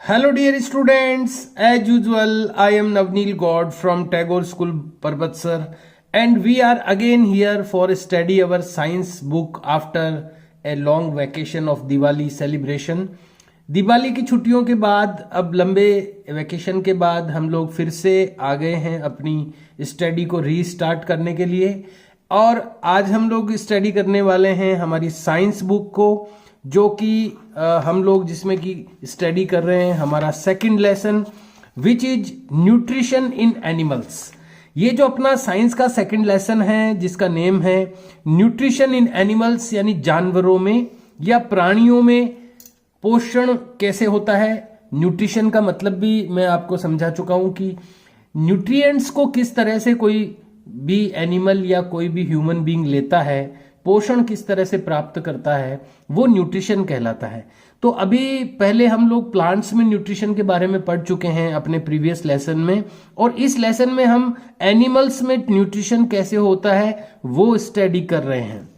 Hello, dear students. As usual, I am Navneel God from Tagore School, Parbatsar, and we are again here for study our science book after a long vacation of Diwali celebration. Diwali की छुट्टियों के बाद अब लंबे vacation के बाद हम लोग फिर से आ गए हैं अपनी स्टडी को रीस्टार्ट करने के लिए। और आज हम लोग स्टडी करने वाले हैं हमारी साइंस बुक को, जो कि हम लोग जिसमें कि स्टडी कर रहे हैं हमारा second lesson which is nutrition in animals. ये जो अपना साइंस का सेकंड लेसन है जिसका नेम है न्यूट्रिशन इन एनिमल्स, यानी जानवरों में या प्राणियों में पोषण कैसे होता है। न्यूट्रिशन का मतलब भी मैं आपको समझा चुका हूं कि न्यूट्रिएंट्स को किस तरह से कोई भी एनिमल या कोई भी ह्यूमन बीइंग लेता है, पोषण किस तरह से प्राप्त करता है, वो न्यूट्रिशन कहलाता है। तो अभी पहले हम लोग प्लांट्स में न्यूट्रिशन के बारे में पढ़ चुके हैं अपने प्रीवियस लेसन में, और इस लेसन में हम एनिमल्स में न्यूट्रिशन कैसे होता है वो स्टडी कर रहे हैं।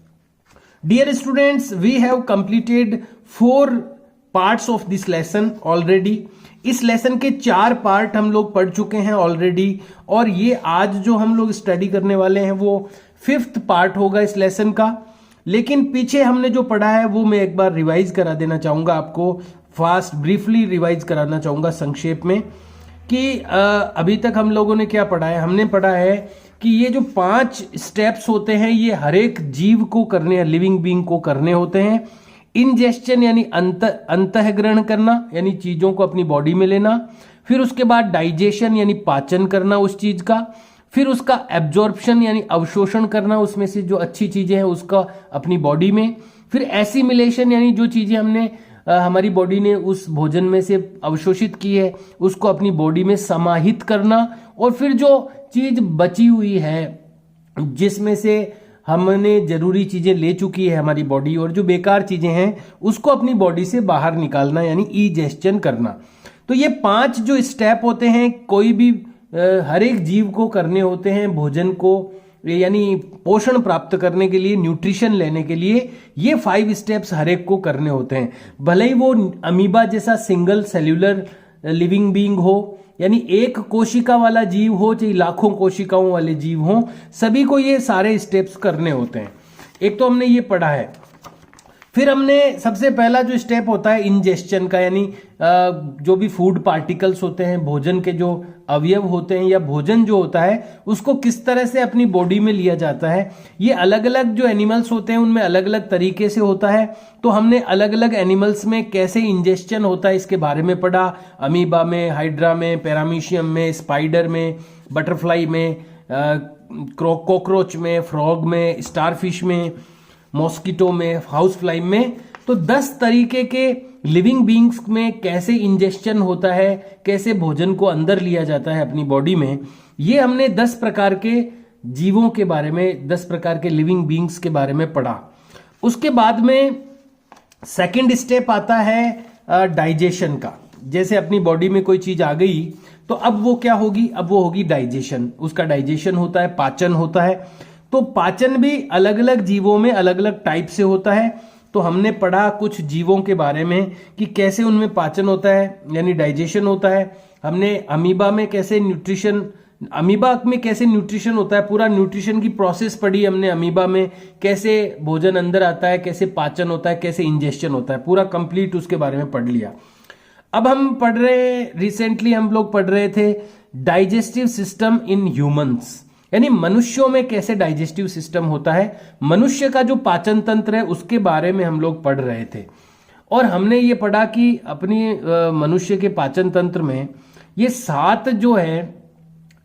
Dear students, we have completed 4 parts of this lesson already. इस लेसन के 4 पार्ट हम लोग पढ़ चुके हैं ऑलरेडी, और ये आज जो हम लोग स्टडी करने वाले हैं वो 5th पार्ट होगा इस लेसन का। लेकिन पीछे हमने जो पढ़ा है वो मैं एक बार रिवाइज करा देना चाहूंगा आपको, फास्ट ब्रीफली रिवाइज कराना चाहूंगा संक्षेप में कि अभी तक हम लोगों ने क्या पढ़ा है। हमने पढ़ा है कि ये जो 5 स्टेप्स होते हैं ये हर एक जीव को करने, लिविंग बीइंग को करने होते हैं। इंजेस्शन यानी अंतःग्रहण करना, यानी चीजों को अपनी बॉडी में लेना। फिर उसके बाद डाइजेशन यानी पाचन करना उस चीज का। फिर उसका एब्जॉर्प्शन यानी अवशोषण करना, उसमें से जो अच्छी चीजें हैं उसका अपनी बॉडी में। फिर एसिमिलेशन यानी जो चीजें हमने हमारी बॉडी ने उस भोजन में से अवशोषित की है उसको अपनी बॉडी में समाहित करना। और फिर जो चीज बची हुई है जिसमें से हमने जरूरी चीजें ले चुकी है हमारी बॉडी, और जो बेकार चीजें हैं उसको अपनी बॉडी से बाहर निकालना यानी इजेस्शन करना। तो ये 5 जो स्टेप होते हैं कोई भी हर एक जीव को करने होते हैं भोजन को, यानी पोषण प्राप्त करने के लिए, न्यूट्रिशन लेने के लिए ये 5 स्टेप्स हर एक को करने होते हैं। भले ही वो अमीबा जैसा सिंगल सेल्यूलर लिविंग बीइंग हो, यानी एक कोशिका वाला जीव हो, चाहे लाखों कोशिकाओं वाले जीव हो, सभी को ये सारे स्टेप्स करने होते हैं। एक तो हमने ये पढ़ा है। फिर हमने सबसे पहला जो स्टेप होता है इंजेस्शन का, यानी जो भी फूड पार्टिकल्स होते हैं, भोजन के जो अवयव होते हैं या भोजन जो होता है उसको किस तरह से अपनी बॉडी में लिया जाता है। ये अलग अलग जो एनिमल्स होते हैं उनमें अलग अलग तरीके से होता है। तो हमने अलग अलग एनिमल्स में कैसे इंजेस्शन होता है इसके बारे में पढ़ा। अमीबा में, हाइड्रा में, पैरामीशियम में, स्पाइडर में, बटरफ्लाई में, कॉकरोच में, फ्रॉग में, स्टारफिश में, मॉस्किटो में, हाउस फ्लाई में। तो 10 तरीके के लिविंग बीइंग्स में कैसे इंजेस्शन होता है, कैसे भोजन को अंदर लिया जाता है अपनी बॉडी में, ये हमने 10 प्रकार के जीवों के बारे में, 10 प्रकार के लिविंग बीइंग्स के बारे में पढ़ा। उसके बाद में सेकंड स्टेप आता है डाइजेशन का। जैसे अपनी बॉडी में कोई चीज आ गई तो अब वो क्या होगी, अब वो होगी डाइजेशन। उसका डाइजेशन होता है, पाचन होता है। तो पाचन भी अलग अलग जीवों में अलग अलग टाइप से होता है। तो हमने पढ़ा कुछ जीवों के बारे में कि कैसे उनमें पाचन होता है यानी डाइजेशन होता है। हमने अमीबा में कैसे न्यूट्रिशन होता है, पूरा न्यूट्रिशन की प्रोसेस पढ़ी हमने। अमीबा में कैसे भोजन अंदर आता है, कैसे पाचन होता है, कैसे इंजेस्शन होता है, पूरा कंप्लीट उसके बारे में पढ़ लिया। अब हम पढ़ रहे, रिसेंटली हम लोग पढ़ रहे थे डाइजेस्टिव सिस्टम इन ह्यूमंस, यानी मनुष्यों में कैसे डाइजेस्टिव सिस्टम होता है। मनुष्य का जो पाचन तंत्र है उसके बारे में हम लोग पढ़ रहे थे। और हमने ये पढ़ा कि अपनी मनुष्य के पाचन तंत्र में ये 7 जो है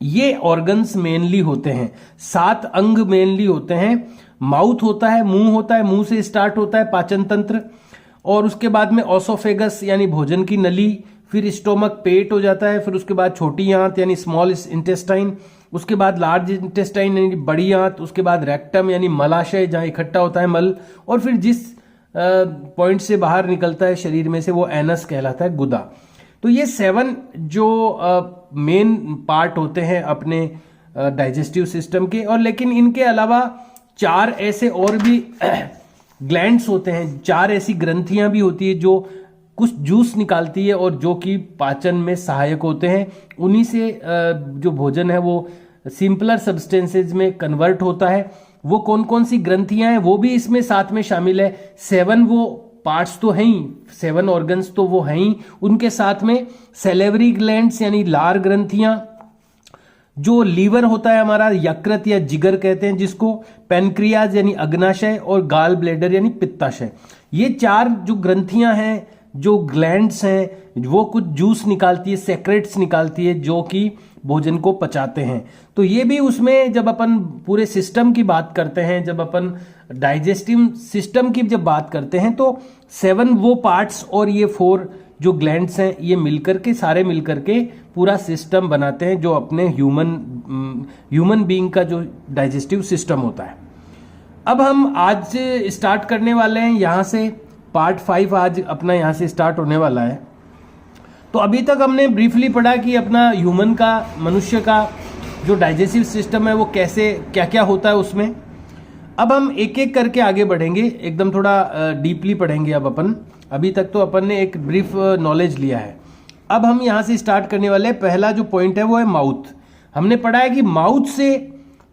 ये ऑर्गन्स मेनली होते हैं, 7 अंग मेनली होते हैं। माउथ होता है, मुंह होता है, मुंह से स्टार्ट होता है पाचन तंत्र। और उसके बाद में ओसोफेगस यानी भोजन की नली, फिर स्टोमक पेट हो जाता है, फिर उसके बाद छोटी आंत यानी स्मॉल इंटेस्टाइन, उसके बाद लार्ज इंटेस्टाइन यानी बड़ी आंत, उसके बाद रेक्टम यानी मलाशय जहां इकट्ठा होता है मल, और फिर जिस पॉइंट से बाहर निकलता है शरीर में से वो एनस कहलाता है, गुदा। तो ये 7 जो मेन पार्ट होते हैं अपने डाइजेस्टिव सिस्टम के। और लेकिन इनके अलावा 4 ऐसे और भी ग्लैंड्स होते हैं, 4 ऐसी ग्रंथियां भी होती है जो कुछ जूस निकालती है और जो कि पाचन में सहायक होते हैं। उन्हीं से जो भोजन है वो सिंपलर सब्सटेंसेज में कन्वर्ट होता है। वो कौन कौन सी ग्रंथियां हैं वो भी इसमें साथ में शामिल है। 7 वो पार्ट्स तो हैं ही, 7 ऑर्गन्स तो वो हैं ही, उनके साथ में सैलिवरी ग्लैंड्स यानी लार ग्रंथियां, जो लीवर होता है हमारा, यकृत या जिगर कहते हैं जिसको, पैनक्रियाज यानी अग्नाशय, और गाल ब्लेडर यानी पित्ताशय। ये 4 जो ग्रंथियां हैं, जो ग्लैंड्स हैं, वो कुछ जूस निकालती है, सेक्रेट्स निकालती है जो कि भोजन को पचाते हैं। तो ये भी उसमें जब अपन पूरे सिस्टम की बात करते हैं, जब अपन डाइजेस्टिव सिस्टम की जब बात करते हैं, तो 7 वो पार्ट्स और ये 4 जो ग्लैंड्स हैं ये मिलकर के, सारे मिलकर के पूरा सिस्टम बनाते हैं जो अपने ह्यूमन बीइंग का जो डाइजेस्टिव सिस्टम होता है। अब हम आज स्टार्ट करने वाले हैं यहाँ से पार्ट 5 आज अपना यहाँ से स्टार्ट होने वाला है। तो अभी तक हमने ब्रीफली पढ़ा कि अपना ह्यूमन का, मनुष्य का जो डाइजेस्टिव सिस्टम है वो कैसे, क्या क्या होता है उसमें। अब हम एक एक करके आगे बढ़ेंगे, एकदम थोड़ा डीपली पढ़ेंगे अब अपन। अभी तक तो अपन ने एक ब्रीफ नॉलेज लिया है। अब हम यहाँ से स्टार्ट करने वाले हैं। पहला जो पॉइंट है वो है माउथ। हमने पढ़ा है कि माउथ से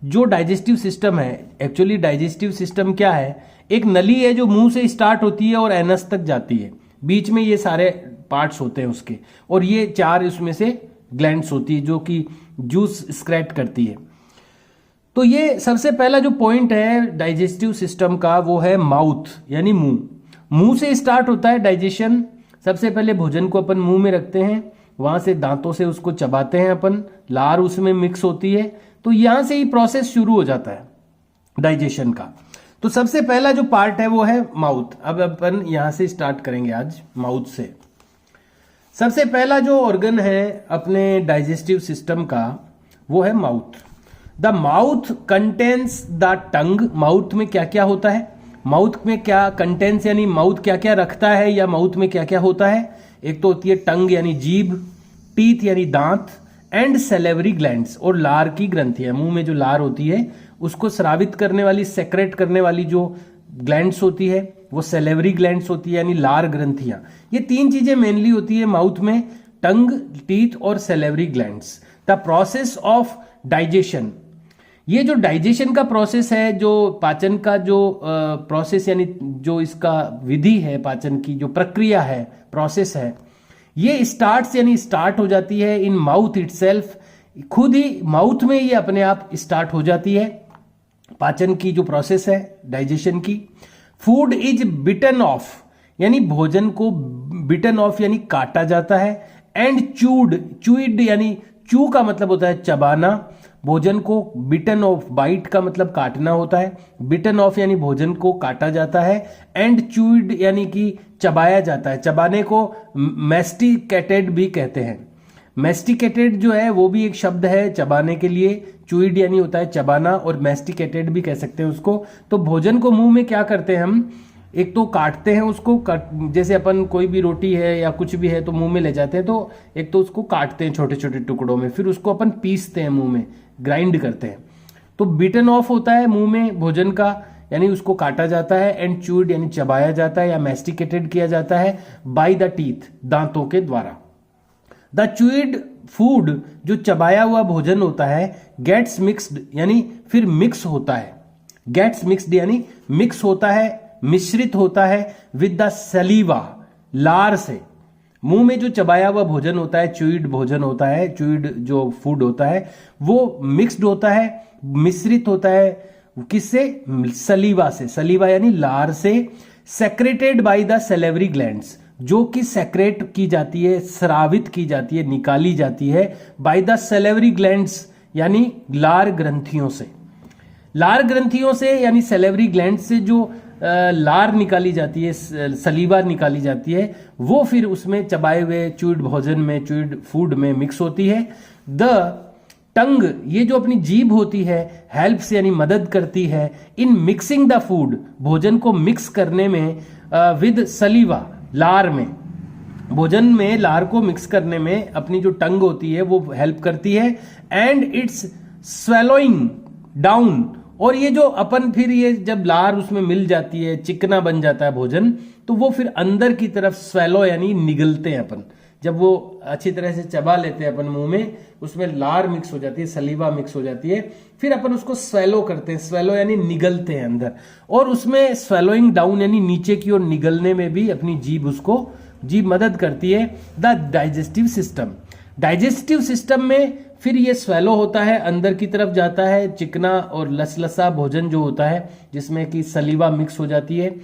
जो डाइजेस्टिव सिस्टम है, एक्चुअली डाइजेस्टिव सिस्टम क्या है, एक नली है जो मुंह से स्टार्ट होती है और एनस तक जाती है। बीच में ये सारे पार्ट्स होते हैं उसके, और ये 4 उसमें से ग्लैंड्स होती है जो कि जूस एक्सक्रेट करती है। तो ये सबसे पहला जो पॉइंट है डाइजेस्टिव सिस्टम का वो है माउथ यानी मुंह। मुंह से स्टार्ट होता है डाइजेशन। सबसे पहले भोजन को अपन मुंह में रखते हैं, वहां से दांतों से उसको चबाते हैं अपन, लार उसमें मिक्स होती है, तो यहां से ही प्रोसेस शुरू हो जाता है डाइजेशन का। तो सबसे पहला जो पार्ट है वो है माउथ। अब अपन यहां से स्टार्ट करेंगे आज माउथ से। सबसे पहला जो ऑर्गन है अपने डाइजेस्टिव सिस्टम का वो है mouth. The mouth contains the tongue. Mouth में क्या क्या होता है, माउथ में क्या कंटेंस यानी माउथ क्या क्या रखता है, या माउथ में क्या क्या होता है। एक तो होती है टंग यानी जीभ, टीथ यानी दांत, एंड सैलिवरी ग्लैंड्स और लार की ग्रंथियां। मुंह में जो लार होती है उसको स्रावित करने वाली, सेक्रेट करने वाली जो ग्लैंड्स होती है वो सैलिवरी ग्लैंड्स होती है यानी लार ग्रंथियां। ये 3 चीजें मेनली होती है माउथ में, टंग, टीथ और salivary glands. The process of digestion, ये जो डाइजेशन का प्रोसेस है, जो पाचन का जो प्रोसेस यानी जो इसका विधि है, पाचन की जो प्रक्रिया है, प्रोसेस है, ये स्टार्ट हो जाती है इन माउथ इटसेल्फ। खुद ही माउथ में ये अपने आप स्टार्ट हो जाती है पाचन की जो प्रोसेस है डाइजेशन की। फूड इज बिटन ऑफ, यानी भोजन को बिटन ऑफ यानी काटा जाता है, एंड चूइड यानी चू का मतलब होता है चबाना। भोजन को बिटन ऑफ, बाइट का मतलब काटना होता है, बिटन ऑफ यानी भोजन को काटा जाता है, एंड चूइड यानी कि चबाया जाता है। चबाने को मैस्टिकेटेड भी कहते हैं। मैस्टिकेटेड जो है वो भी एक शब्द है चबाने के लिए। चूइड यानी होता है चबाना, और मैस्टिकेटेड भी कह सकते हैं उसको। तो भोजन को मुंह में क्या करते हैं हम, एक तो काटते हैं उसको, जैसे अपन कोई भी रोटी है या कुछ भी है तो मुंह में ले जाते हैं, तो एक तो उसको काटते हैं छोटे छोटे टुकड़ों में, फिर उसको अपन पीसते हैं मुंह में, ग्राइंड करते हैं। तो बिटन ऑफ होता है मुंह में भोजन का, यानी उसको काटा जाता है, एंड चूड यानी चबाया जाता है या मैस्टिकेटेड किया जाता है बाय द टीथ, दांतों के द्वारा। द चूइड फूड, जो चबाया हुआ भोजन होता है, गेट्स मिक्स्ड यानी फिर मिक्स होता है, गेट्स मिक्स्ड यानी मिक्स होता है, मिश्रित होता है विद द सलीवा, लार से। मुंह में जो चबाया हुआ भोजन होता है, चूइड भोजन होता है, चूइड जो फूड होता है वो मिक्स्ड होता है, मिश्रित होता है किससे, सलीवा से। सलीवा यानी लार से। Secreted by the salivary glands, जो कि सेक्रेट की जाती है, स्रावित की जाती है, निकाली जाती है बाय द सैलिवरी ग्लैंड्स यानी लार ग्रंथियों से। लार ग्रंथियों से यानी सैलिवरी ग्लैंड से जो लार निकाली जाती है, सलीवा निकाली जाती है, वो फिर उसमें चबाए हुए चूइड भोजन में, चूइड फूड में मिक्स होती है। द टंग, ये जो अपनी जीभ होती है, हेल्प्स यानी मदद करती है इन मिक्सिंग द फूड, भोजन को मिक्स करने में, विद सलीवा, लार में, भोजन में लार को मिक्स करने में अपनी जो टंग होती है वो हेल्प करती है। एंड इट्स स्वेलोइंग डाउन, और ये जो अपन फिर ये जब लार उसमें मिल जाती है, चिकना बन जाता है भोजन, तो वो फिर अंदर की तरफ स्वेलो यानी निगलते हैं अपन। जब वो अच्छी तरह से चबा लेते हैं अपन मुंह में, उसमें लार मिक्स हो जाती है, सलीवा मिक्स हो जाती है, फिर अपन उसको स्वेलो करते हैं। स्वेलो यानी निगलते हैं अंदर, और उसमें स्वेलोइंग डाउन यानी नीचे की ओर निगलने में भी अपनी जीभ मदद करती है। The digestive system, digestive system में फिर ये स्वेलो होता है, अंदर की तरफ जाता है, चिकना और लसलसा भोजन जो होता है जिसमें कि सलीवा मिक्स हो जाती है,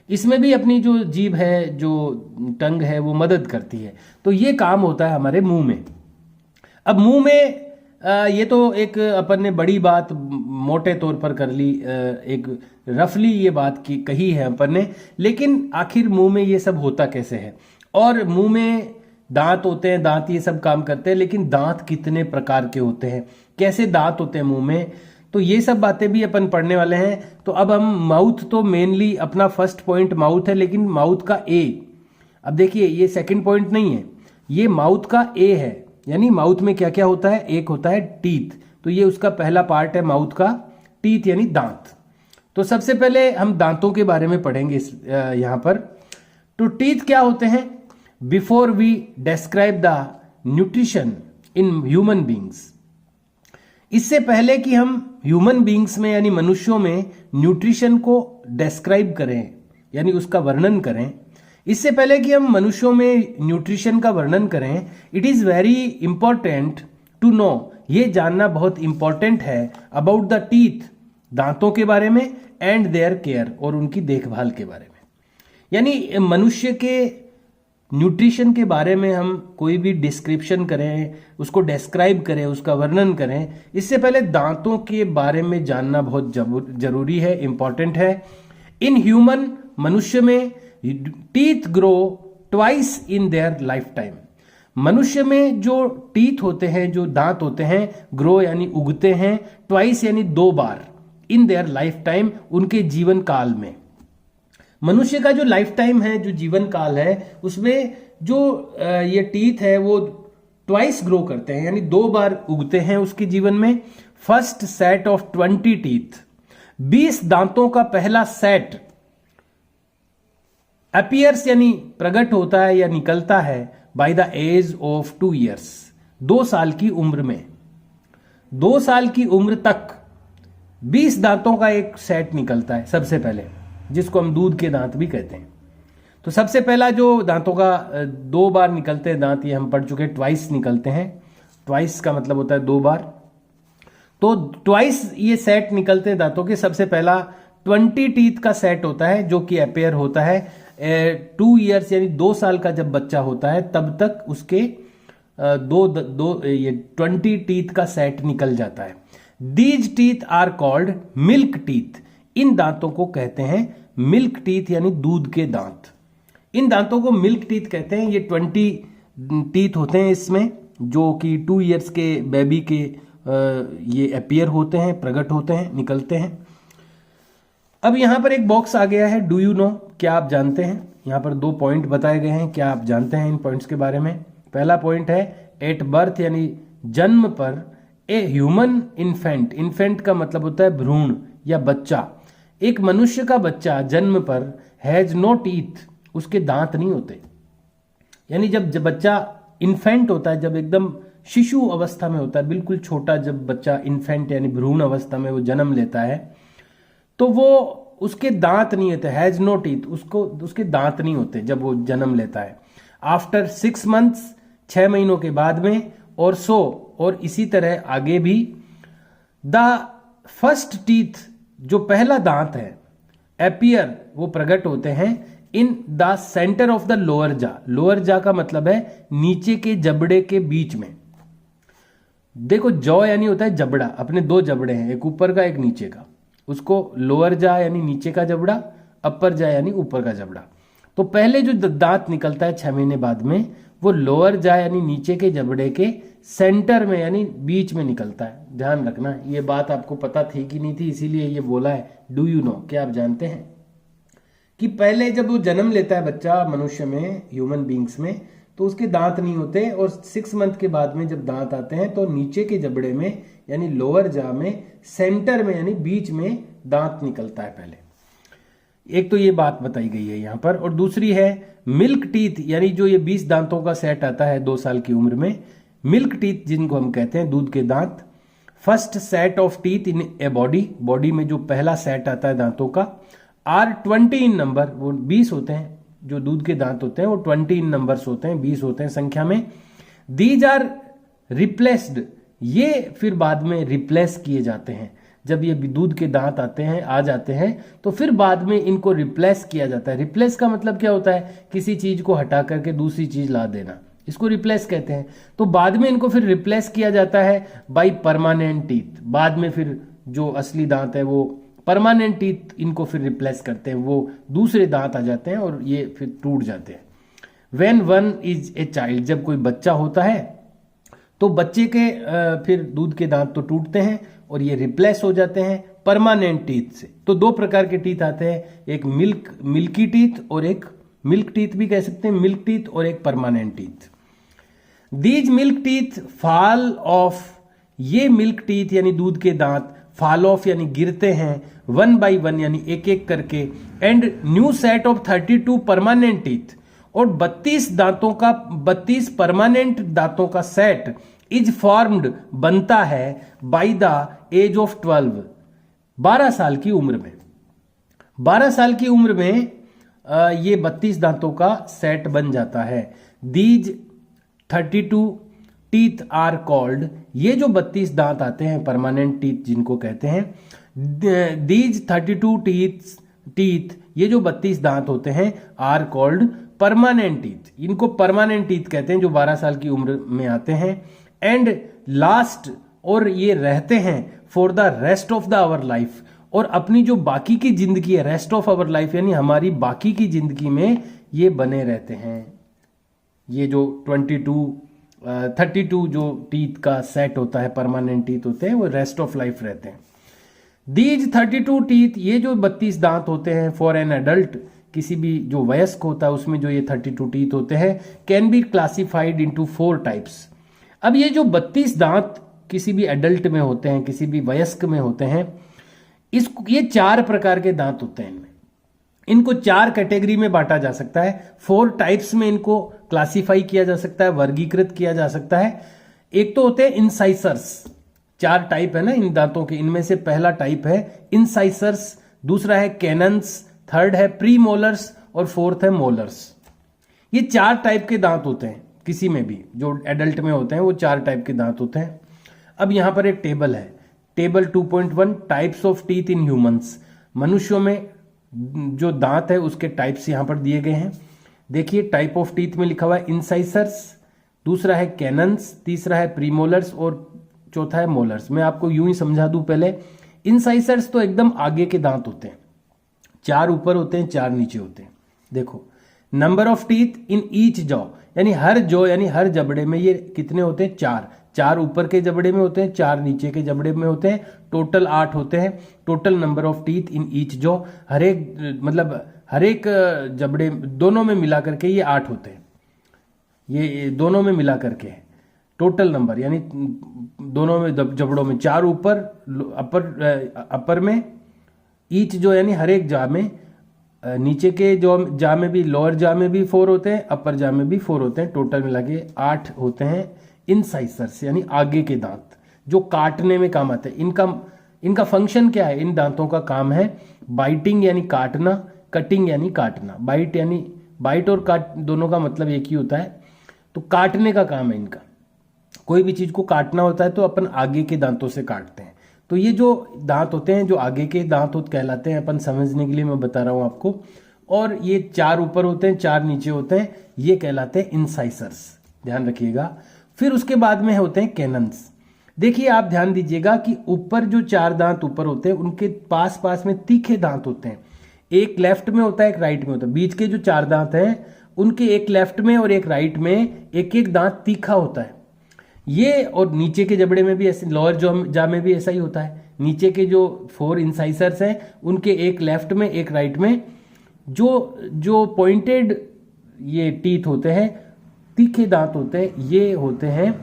इसमें भी अपनी जो जीभ है, जो टंग है, वो मदद करती है। तो ये काम होता है हमारे मुंह में। अब मुंह में ये तो एक अपन ने बड़ी बात मोटे तौर पर कर ली, एक रफली ये बात की कही है अपन ने, लेकिन आखिर मुंह में ये सब होता कैसे है? और मुंह में दांत होते हैं, दांत ये सब काम करते हैं, लेकिन दांत कितने प्रकार के होते हैं, कैसे दांत होते हैं मुंह में, तो ये सब बातें भी अपन पढ़ने वाले हैं। तो अब हम माउथ, तो मेनली अपना फर्स्ट पॉइंट माउथ है, लेकिन माउथ का ए, अब देखिए ये सेकंड पॉइंट नहीं है, ये माउथ का ए है। यानी माउथ में क्या क्या होता है? एक होता है टीथ, तो ये उसका पहला पार्ट है माउथ का, टीथ यानी दांत। तो सबसे पहले हम दांतों के बारे में पढ़ेंगे यहां पर। तो टीथ क्या होते हैं? Before we describe the nutrition in human beings, इससे पहले कि हम ह्यूमन बींग्स में यानी मनुष्यों में न्यूट्रिशन को डिस्क्राइब करें यानी उसका वर्णन करें, इससे पहले कि हम मनुष्यों में न्यूट्रिशन का वर्णन करें, it is very important to know, ये जानना बहुत इंपॉर्टेंट है, अबाउट द टीथ, दांतों के बारे में, एंड देयर केयर, और उनकी देखभाल के बारे में। यानी मनुष्य के न्यूट्रिशन के बारे में हम कोई भी डिस्क्रिप्शन करें, उसको डिस्क्राइब करें, उसका वर्णन करें, इससे पहले दांतों के बारे में जानना बहुत जरूरी है, इंपॉर्टेंट है। इन ह्यूमन, मनुष्य में teeth grow twice in their life time, मनुष्य में जो टीथ होते हैं, जो दांत होते हैं, ग्रो यानी उगते हैं, ट्वाइस यानी 2 बार, इन देयर लाइफ टाइम, उनके जीवन काल में। मनुष्य का जो लाइफ टाइम है, जो जीवन काल है, उसमें जो ये टीथ है वो ट्वाइस ग्रो करते हैं, यानी 2 बार उगते हैं उसके जीवन में। फर्स्ट सेट ऑफ 20 टीथ, 20 दांतों का पहला सेट अपीयर्स यानी प्रकट होता है या निकलता है by the age of 2 years, 2 साल की उम्र में। 2 साल की उम्र तक 20 दांतों का एक सेट निकलता है सबसे पहले, जिसको हम दूध के दांत भी कहते हैं। तो सबसे पहला जो दांतों का 2 बार निकलते हैं दांत, ये हम पढ़ चुके हैं, ट्वाइस निकलते हैं। ट्वाइस का मतलब होता है 2 बार। तो ट्वाइस ये सेट निकलते हैं दांतों के। सबसे पहला 20 टीथ का सेट होता है जो कि अपेयर होता है 2 years यानी 2 साल का जब बच्चा होता है तब तक उसके ये 20 टीथ का सेट निकल जाता है। These teeth are called milk teeth, इन दांतों को कहते हैं मिल्क टीथ यानी दूध के दांत। इन दांतों को मिल्क टीथ कहते हैं। ये 20 टीथ होते हैं इसमें, जो कि 2 years के बेबी के ये अपियर होते हैं, प्रकट होते हैं, निकलते हैं। अब यहां पर एक बॉक्स आ गया है, डू यू नो, क्या आप जानते हैं? यहां पर 2 पॉइंट बताए गए हैं, क्या आप जानते हैं इन पॉइंट्स के बारे में? पहला पॉइंट है एट बर्थ यानी जन्म पर, ए ह्यूमन इन्फेंट, इन्फेंट का मतलब होता है भ्रूण या बच्चा, एक मनुष्य का बच्चा जन्म पर हैज नो टीथ, उसके दांत नहीं होते। यानी जब बच्चा इन्फेंट होता है, जब एकदम शिशु अवस्था में होता है, बिल्कुल छोटा, जब बच्चा इन्फेंट यानी भ्रूण अवस्था में वो जन्म लेता है, तो वो उसके दांत नहीं होते, हैज नो टीथ, उसके दांत नहीं होते जब वो जन्म लेता है। आफ्टर 6 months, 6 महीनों के बाद में, और इसी तरह आगे भी, द फर्स्ट टीथ, जो पहला दांत है, अपीयर, वो प्रकट होते हैं in the centre of the lower जा। लोअर जा का मतलब है नीचे के जबड़े के बीच में। देखो जॉ यानी होता है जबड़ा, अपने 2 जबड़े हैं, एक ऊपर का एक नीचे का, उसको लोअर जा यानी नीचे का जबड़ा, अपर जा यानी ऊपर का जबड़ा। तो पहले जो दांत निकलता है 6 महीने बाद में, वो लोअर जा यानी नीचे के जबड़े के सेंटर में यानी बीच में निकलता है। ध्यान रखना, ये बात आपको पता थी कि नहीं थी, इसीलिए ये बोला है डू यू नो, क्या आप जानते हैं कि पहले जब वो जन्म लेता है बच्चा मनुष्य में, ह्यूमन बींग्स में, तो उसके दांत नहीं होते, और 6 month के बाद में जब दांत आते हैं तो नीचे के जबड़े में यानी लोअर जॉ में सेंटर में यानी बीच में दांत निकलता है पहले। एक तो ये बात बताई गई है यहाँ पर, और दूसरी है मिल्क टीथ, यानी जो ये 20 दांतों का सेट आता है 2 साल की उम्र में, मिल्क टीथ जिनको हम कहते हैं, दूध के दांत। First set of teeth in a body, body में जो पहला सेट आता है दांतों का, आर 20 इन नंबर, वो 20 होते हैं, जो दूध के दांत होते हैं वो 20 इन नंबर्स होते हैं, 20 होते हैं संख्या में। दीज आर रिप्लेस्ड, ये फिर बाद में रिप्लेस किए जाते हैं। जब ये दूध के दांत आते हैं, आ जाते हैं, तो फिर बाद में इनको रिप्लेस किया जाता है। रिप्लेस का मतलब क्या होता है? किसी चीज को हटा करके दूसरी चीज ला देना, इसको रिप्लेस कहते हैं। तो बाद में इनको फिर रिप्लेस किया जाता है बाय परमानेंट टीथ। बाद में फिर जो असली दांत है वो परमानेंट टीथ इनको फिर रिप्लेस करते हैं, वो दूसरे दांत आ जाते हैं और ये फिर टूट जाते हैं। When one is a child, जब कोई बच्चा होता है तो बच्चे के फिर दूध के दांत तो टूटते हैं और ये रिप्लेस हो जाते हैं परमानेंट टीथ से। तो 2 प्रकार के टीथ आते हैं, एक मिल्की टीथ और एक मिल्क टीथ भी कह सकते हैं, मिल्क टीथ और एक permanent teeth. These milk teeth fall of, ये मिल्क टीथ यानी दूध के दांत फॉल ऑफ यानी गिरते हैं 1 by 1 यानी एक एक करके, and new set of 32 permanent teeth, और 32 दांतों का 32 परमानेंट दांतों का सेट इज फॉर्म्ड बनता है बाय द एज ऑफ 12, 12 साल की उम्र में। 12 साल की उम्र में ये 32 दांतों का सेट बन जाता है। दीज 32 टीथ आर कॉल्ड, ये जो 32 दांत आते हैं परमानेंट टीथ जिनको कहते हैं, दीज 32 टीथ ये जो 32 दांत होते हैं आर कॉल्ड परमानेंट टीथ, इनको परमानेंट टीथ कहते हैं जो 12 साल की उम्र में आते हैं। एंड लास्ट, और ये रहते हैं for the rest of the our life, और अपनी जो बाकी की जिंदगी है, रेस्ट ऑफ आवर लाइफ यानी हमारी बाकी की जिंदगी में ये बने रहते हैं। ये जो 32 जो टीथ का सेट होता है, परमानेंट टीथ होते हैं, वो रेस्ट ऑफ लाइफ रहते हैं। दीज 32 टीथ, ये जो 32 दांत होते हैं फॉर एन एडल्ट, किसी भी जो वयस्क होता है उसमें जो ये 32 टीथ होते हैं, can be classified into 4 types. अब ये जो 32 दांत किसी भी एडल्ट में होते हैं, किसी भी वयस्क में होते हैं, ये 4 प्रकार के दांत होते हैं। इनको 4 कैटेगरी में बांटा जा सकता है, 4 टाइप्स में इनको क्लासिफाई किया जा सकता है, वर्गीकृत किया जा सकता है। एक तो होते हैं इंसाइसर्स, 4 टाइप है ना इन दांतों के, इनमें से पहला टाइप है इंसाइसर्स, दूसरा है कैनन्स, थर्ड है प्री मोलर्स और फोर्थ है मोलर्स। ये 4 टाइप के दांत होते हैं किसी में भी, जो एडल्ट में होते हैं वो 4 टाइप के दांत होते हैं। अब यहां पर एक टेबल है, table 2.1 types of teeth in humans, मनुष्यों में जो दांत है उसके टाइप्स यहां पर दिए गए हैं। देखिए टाइप ऑफ टीथ में लिखा हुआ है इंसाइसर्स, दूसरा है कैनन्स, तीसरा है प्रीमोलर्स और चौथा है मोलर्स। मैं आपको यूं ही समझा दूं पहले। इंसाइसर्स तो एकदम आगे के दांत होते हैं, 4 ऊपर होते हैं 4 नीचे होते हैं। देखो number of teeth in each jaw, यानी हर जॉ यानी हर जबड़े में ये कितने होते हैं? 4 ऊपर के जबड़े में होते हैं, 4 नीचे के जबड़े में होते हैं, टोटल 8 होते हैं। Total number of teeth in each jaw, हर एक जबड़े दोनों में मिला करके ये 8 होते हैं। ये दोनों में मिला करके टोटल नंबर, यानी दोनों में जबड़ों में 4 ऊपर अपर में, ईच जो यानी हर एक जा में, नीचे के जो जा में भी, लोअर जा में भी 4 होते हैं, अपर जा में भी 4 होते हैं, टोटल मिला के 8 होते हैं इंसाइसर्स, यानी आगे के दांत जो काटने में काम आते हैं। इनका फंक्शन क्या है? इन दांतों का काम है बाइटिंग यानी काटना, कटिंग यानी काटना। बाइट और काट दोनों का मतलब एक ही होता है, तो काटने का काम है इनका। कोई भी चीज को काटना होता है तो अपन आगे के दांतों से काटते हैं। तो ये जो दांत होते हैं, जो आगे के दांत कहलाते हैं, अपन समझने के लिए मैं बता रहा हूं आपको। और ये 4 ऊपर होते हैं 4 नीचे होते हैं, ये कहलाते हैं इंसाइसर्स, ध्यान रखिएगा। फिर उसके बाद में होते हैं कैनन्स। देखिए आप ध्यान दीजिएगा कि ऊपर जो 4 दांत ऊपर होते हैं उनके पास पास में तीखे दांत होते हैं, एक लेफ्ट में होता है एक राइट में होता है। बीच के जो 4 दांत हैं उनके एक लेफ्ट में और एक राइट में एक एक दांत तीखा होता है। ये और नीचे के जबड़े में भी ऐसे, लोअर जा में भी ऐसा ही होता है। नीचे के जो 4 इंसाइसर्स हैं उनके एक लेफ्ट में एक राइट में जो पॉइंटेड ये टीथ होते हैं, तीखे दांत होते हैं, ये होते हैं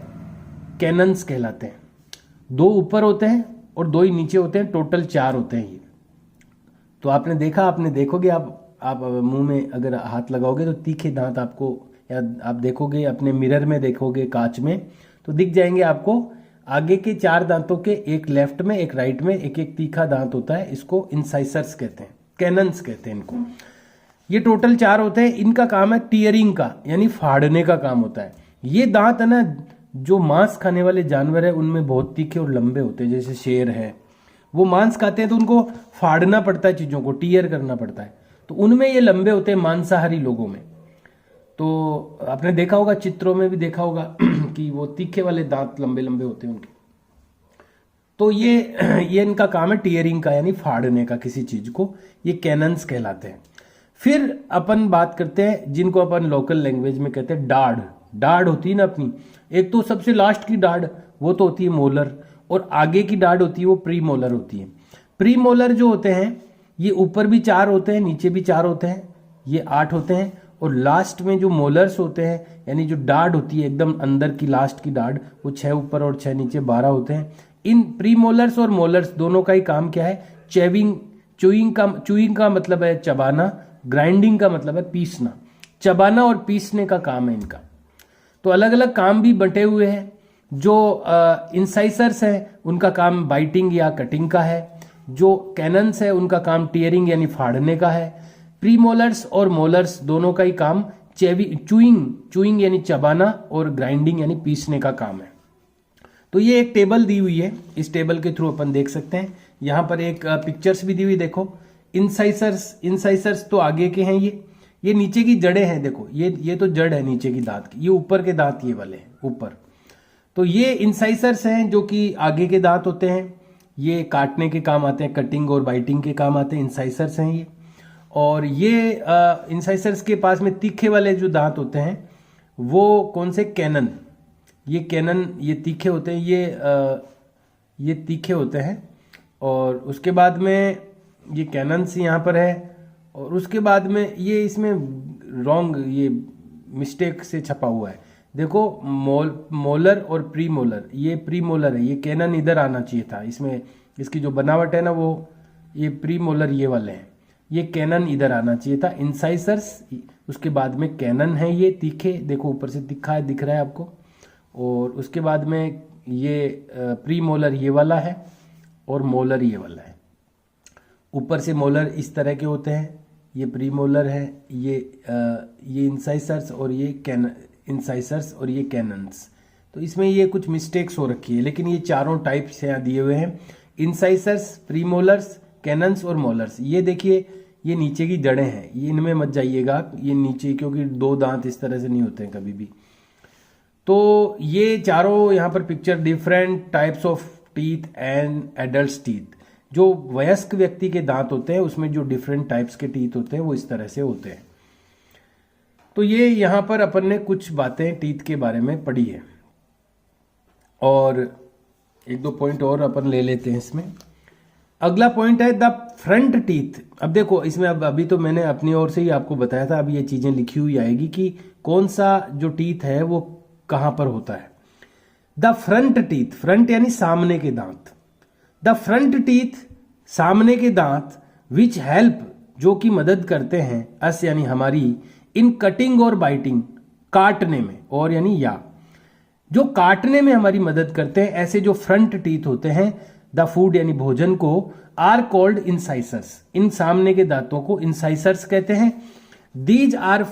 कैनन्स कहलाते हैं। 2 ऊपर होते हैं और 2 ही नीचे होते हैं, टोटल 4 होते हैं ये। तो आपने देखा, आपने देखोगे, आप मुंह में अगर हाथ लगाओगे तो तीखे दांत आपको, या आप देखोगे अपने मिरर में, देखोगे कांच में, तो दिख जाएंगे आपको। आगे के 4 दांतों के, एक लेफ्ट में एक राइट में एक एक तीखा दांत होता है। इसको इंसाइसर्स कहते हैं, कैनन्स कहते हैं इनको। ये टोटल 4 होते हैं। इनका काम है टीयरिंग का, यानी फाड़ने का काम होता है। ये दांत है ना, जो मांस खाने वाले जानवर है उनमें बहुत तीखे और लंबे होते हैं। जैसे शेर है, वो मांस खाते हैं तो उनको फाड़ना पड़ता है, चीजों को टीयर करना पड़ता है, तो उनमें ये लंबे होते हैं, मांसाहारी लोगों में। तो आपने देखा होगा, चित्रों में भी देखा होगा कि वो तीखे वाले दांत लंबे लंबे होते हैं उनके। तो ये इनका काम है टीयरिंग का, यानी फाड़ने का किसी चीज को। ये कैनन्स कहलाते हैं। फिर अपन बात करते हैं जिनको अपन लोकल लैंग्वेज में कहते हैं डाढ़। डाढ़ होती है ना अपनी, एक तो सबसे लास्ट की डाढ़ वो तो होती है मोलर, और आगे की डाढ़ होती है वो प्री मोलर होती है। प्री मोलर जो होते हैं ये ऊपर भी 4 होते हैं, नीचे भी 4 होते हैं, ये 8 होते हैं। और लास्ट में जो मोलर्स होते हैं, यानी जो डाढ़ होती है एकदम अंदर की लास्ट की डाढ़, वो 6 ऊपर और 6 नीचे, 12 होते हैं। इन प्री मोलर्स और मोलर्स दोनों का ही काम क्या है? चुइंग का मतलब है चबाना, ग्राइंडिंग का मतलब है पीसना। चबाना और पीसने का काम है इनका। तो अलग अलग काम भी बंटे हुए हैं। जो इंसाइसर्स हैं उनका काम बाइटिंग या कटिंग का है। जो कैनन्स है उनका काम टीयरिंग यानी फाड़ने का है। प्रीमोलर्स और मोलर्स दोनों का ही काम चुइंग यानी चबाना और ग्राइंडिंग यानी पीसने का काम है। तो ये एक टेबल दी हुई है, इस टेबल के थ्रू अपन देख सकते हैं। यहां पर एक पिक्चर्स भी दी हुई, देखो इंसाइसर्स तो आगे के हैं, ये नीचे की जड़ें हैं। देखो ये तो जड़ है नीचे की दांत की, ये ऊपर के दांत ये वाले हैं ऊपर। तो ये इंसाइसर्स हैं जो कि आगे के दांत होते हैं, ये काटने के काम आते हैं, कटिंग और बाइटिंग के काम आते हैं, इंसाइसर्स हैं ये। और ये इंसाइसर्स के पास में तीखे वाले जो दांत होते हैं वो कौन से? कैनन। ये कैनन ये तीखे होते हैं, ये तीखे होते हैं। और उसके बाद में ये कैनन्स यहाँ पर है। और उसके बाद में ये इसमें रॉन्ग, ये मिस्टेक से छपा हुआ है। देखो मोलर और प्री मोलर, ये प्री मोलर है, ये कैनन इधर आना चाहिए था। इसमें इसकी जो बनावट है ना, वो ये प्री मोलर ये वाले हैं, ये कैनन इधर आना चाहिए था। इंसाइसर्स उसके बाद में कैनन है, ये तीखे, देखो ऊपर से तीखा है, दिख रहा है आपको। और उसके बाद में ये प्री मोलर ये वाला है और मोलर ये वाला है। ऊपर से मोलर इस तरह के होते हैं, ये प्री मोलर है, ये इंसाइसर्स और ये इंसाइसर्स और ये कैनन्स। तो इसमें ये कुछ मिस्टेक्स हो रखी है, लेकिन ये चारों टाइप्स यहाँ दिए हुए हैं, इंसाइसर्स, प्रीमोलर्स, कैनन्स और मोलर्स। ये देखिए ये नीचे की जड़ें हैं, ये इनमें मत जाइएगा, ये नीचे, क्योंकि 2 दांत इस तरह से नहीं होते हैं कभी भी। तो ये चारों यहाँ पर picture, different types of teeth and adult teeth. जो वयस्क व्यक्ति के दांत होते हैं उसमें जो डिफरेंट टाइप्स के टीथ होते हैं वो इस तरह से होते हैं। तो ये यहाँ पर अपन ने कुछ बातें टीथ के बारे में पढ़ी है, और 1-2 पॉइंट और अपन ले लेते हैं इसमें। अगला पॉइंट है द फ्रंट टीथ। अब देखो इसमें, अब अभी तो मैंने अपनी ओर से ही आपको बताया था, अब ये चीजें लिखी हुई आएगी कि कौन सा जो टीथ है वो कहां पर होता है। द फ्रंट टीथ, फ्रंट यानी सामने के दांत। द फ्रंट टीथ सामने के दांत, विच हेल्प जो कि मदद करते हैं, अस यानी हमारी, इन कटिंग और बाइटिंग, काटने में, और यानी या, जो काटने में हमारी मदद करते हैं, ऐसे जो फ्रंट टीथ होते हैं, द फूड यानी भोजन को, आर कॉल्ड इंसाइसर्स। इन सामने के दांतों को इंसाइसर्स कहते हैं। There are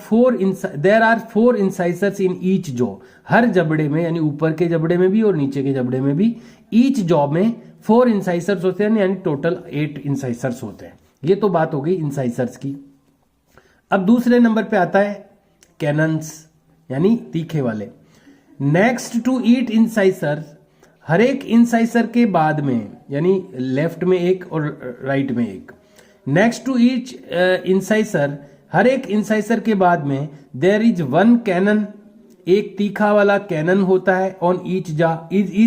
4 incisors in each jaw. हर जबड़े में, यानी ऊपर के जबड़े में भी और नीचे के जबड़े में भी, ईच जॉ में 4 इंसाइसर्स होते हैं, यानी टोटल 8 इंसाइसर्स होते हैं। ये तो बात हो गई इंसाइसर्स की। अब दूसरे नंबर पे आता है कैनन्स, यानी तीखे वाले। नेक्स्ट टू ईट इंसाइसर, हर एक इंसाइसर के बाद में, यानी लेफ्ट में एक और राइट में एक, नेक्स्ट टू ईच इंसाइसर, हर एक इंसाइसर के बाद में, देयर इज 1 कैनन, एक तीखा वाला कैनन होता है, on each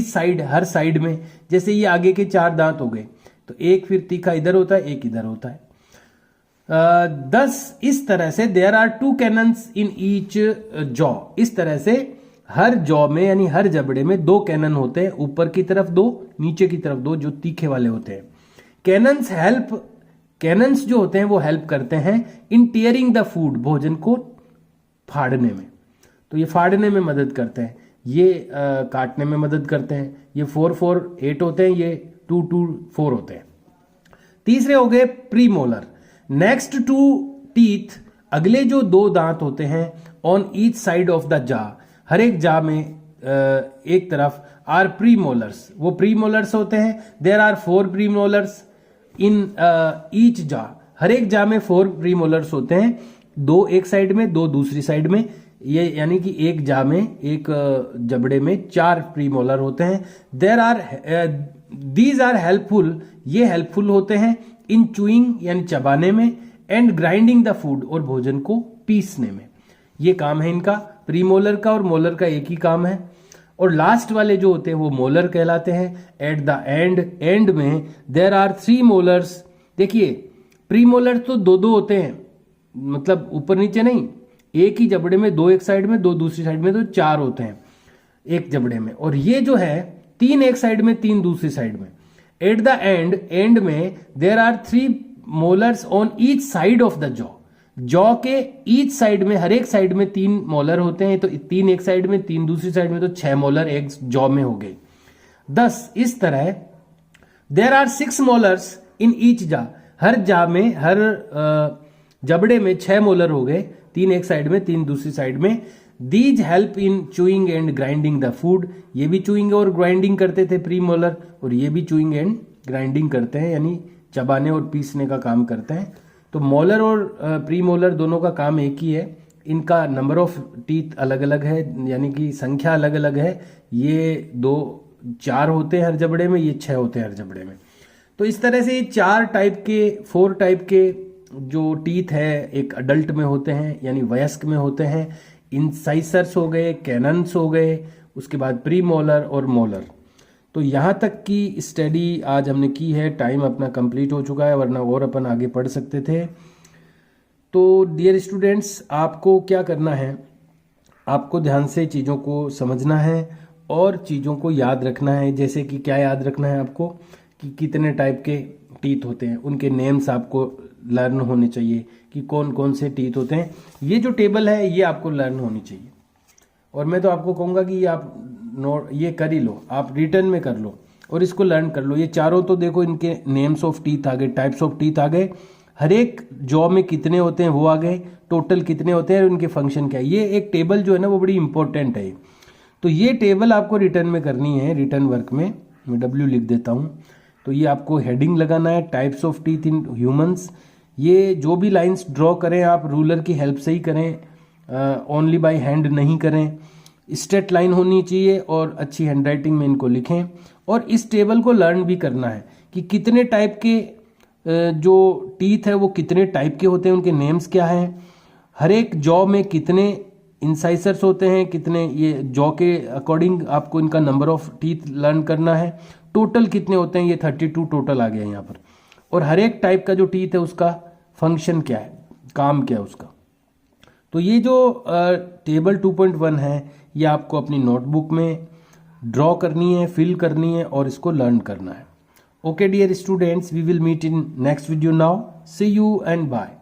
side, her side में। जैसे ये आगे के 4 दांत हो गए, तो एक फिर तीखा इधर होता है, एक इधर होता है। 10 इस तरह से there are 2 canines in each jaw. इस तरह से हर जॉ में यानी हर जबड़े में 2 कैनन होते हैं, ऊपर की तरफ 2, नीचे की तरफ 2, जो तीखे वाले होते हैं। कैनन्स जो होते हैं वो हेल्प करते हैं इन टीयरिंग द फूड, भोजन को फाड़ने में। तो ये फाड़ने में मदद करते हैं, ये काटने में मदद करते हैं। ये 4, 4, 8 होते हैं, ये 2, 2, 4 होते हैं। तीसरे हो गए प्रीमोलर। नेक्स्ट टू टीथ, अगले जो 2 दांत होते हैं on each side of the जा, हर एक जा में एक तरफ, आर प्रीमोलर्स, वो प्रीमोलर्स होते हैं। There are 4 premolars in each jaw, हर एक जा में 4 प्रीमोलर्स होते हैं, 2 एक साइड में, 2 दूसरी साइड में। ये यानी कि एक जा में, एक जबड़े में 4 प्रीमोलर होते हैं। दीज आर हेल्पफुल, ये हेल्पफुल होते हैं इन चूइंग यानी चबाने में, एंड ग्राइंडिंग द फूड, और भोजन को पीसने में। ये काम है इनका, प्रीमोलर का और मोलर का एक ही काम है। और लास्ट वाले जो होते हैं वो मोलर कहलाते हैं। एट द एंड में देर आर 3 मोलर्स। देखिए प्रीमोलर तो 2 होते हैं, मतलब ऊपर नीचे नहीं, एक ही जबड़े में 2 एक साइड में, 2 दूसरी साइड में, तो 4 होते हैं एक जबड़े में। और ये जो है 3 एक साइड में, 3 दूसरी साइड में। एट द एंड में there are 3 molars on each side of the jaw के ईच साइड में, हर एक साइड में 3 मोलर होते हैं। तो 3 एक साइड में, 3 दूसरी साइड में, तो 6 मोलर एक जॉ में हो गए। 10 इस तरह there are 6 molars in each jaw, हर जा में, हर जबड़े में 6 मोलर हो गए, 3 एक साइड में, 3 दूसरी साइड में। These help in chewing and grinding the food, ये भी चूइंग और ग्राइंडिंग करते थे प्रीमोलर, और ये भी चूइंग एंड ग्राइंडिंग करते हैं, यानी चबाने और पीसने का काम करते हैं। तो मोलर और प्रीमोलर दोनों का काम एक ही है। इनका नंबर ऑफ टीथ अलग अलग है, यानी कि संख्या अलग अलग है। ये 4 होते हैं हर जबड़े में, ये 6 होते हैं हर जबड़े में। तो इस तरह से ये 4 टाइप के, 4 टाइप के जो टीथ है, एक अडल्ट में होते हैं यानी वयस्क में होते हैं। इंसाइसर्स हो गए, कैनन्स हो गए, उसके बाद प्रीमोलर और मोलर। तो यहाँ तक की स्टडी आज हमने की है। टाइम अपना कंप्लीट हो चुका है, वरना और अपन आगे पढ़ सकते थे। तो डियर स्टूडेंट्स, आपको क्या करना है, आपको ध्यान से चीज़ों को समझना है और चीज़ों को याद रखना है। जैसे कि क्या याद रखना है आपको, कि कितने टाइप के टीथ होते हैं, उनके नेम्स आपको लर्न होने चाहिए कि कौन कौन से टीथ होते हैं। ये जो टेबल है ये आपको लर्न होनी चाहिए। और मैं तो आपको कहूँगा कि आप नोट ये कर ही लो, आप रिटर्न में कर लो और इसको लर्न कर लो। ये चारों तो देखो, इनके नेम्स ऑफ टीथ आ गए, टाइप्स ऑफ टीथ आ गए, हर एक जॉ में कितने होते हैं वो आ गए, टोटल कितने होते हैं और उनके फंक्शन क्या है। ये एक टेबल जो है ना वो बड़ी इंपॉर्टेंट है। तो ये टेबल आपको रिटर्न में करनी है। रिटर्न वर्क में मैं W लिख देता हूँ। तो ये आपको हेडिंग लगाना है, types of teeth in humans. ये जो भी लाइंस ड्रॉ करें आप रूलर की हेल्प से ही करें, ओनली बाय हैंड नहीं करें। स्ट्रेट लाइन होनी चाहिए और अच्छी हैंडराइटिंग में इनको लिखें। और इस टेबल को लर्न भी करना है कि कितने टाइप के जो टीथ है वो कितने टाइप के होते हैं, उनके नेम्स क्या हैं, हर एक जॉ में कितने इंसाइसर्स होते हैं, कितने, ये जॉ के अकॉर्डिंग आपको इनका नंबर ऑफ टीथ लर्न करना है। टोटल कितने होते हैं, ये 32 टोटल आ गया यहाँ पर। और हर एक टाइप का जो टीथ है उसका फंक्शन क्या है, काम क्या है उसका। तो ये जो टेबल 2.1 है ये आपको अपनी नोटबुक में ड्रॉ करनी है, फिल करनी है और इसको लर्न करना है। Okay dear students, we will meet in next video now. See you and bye.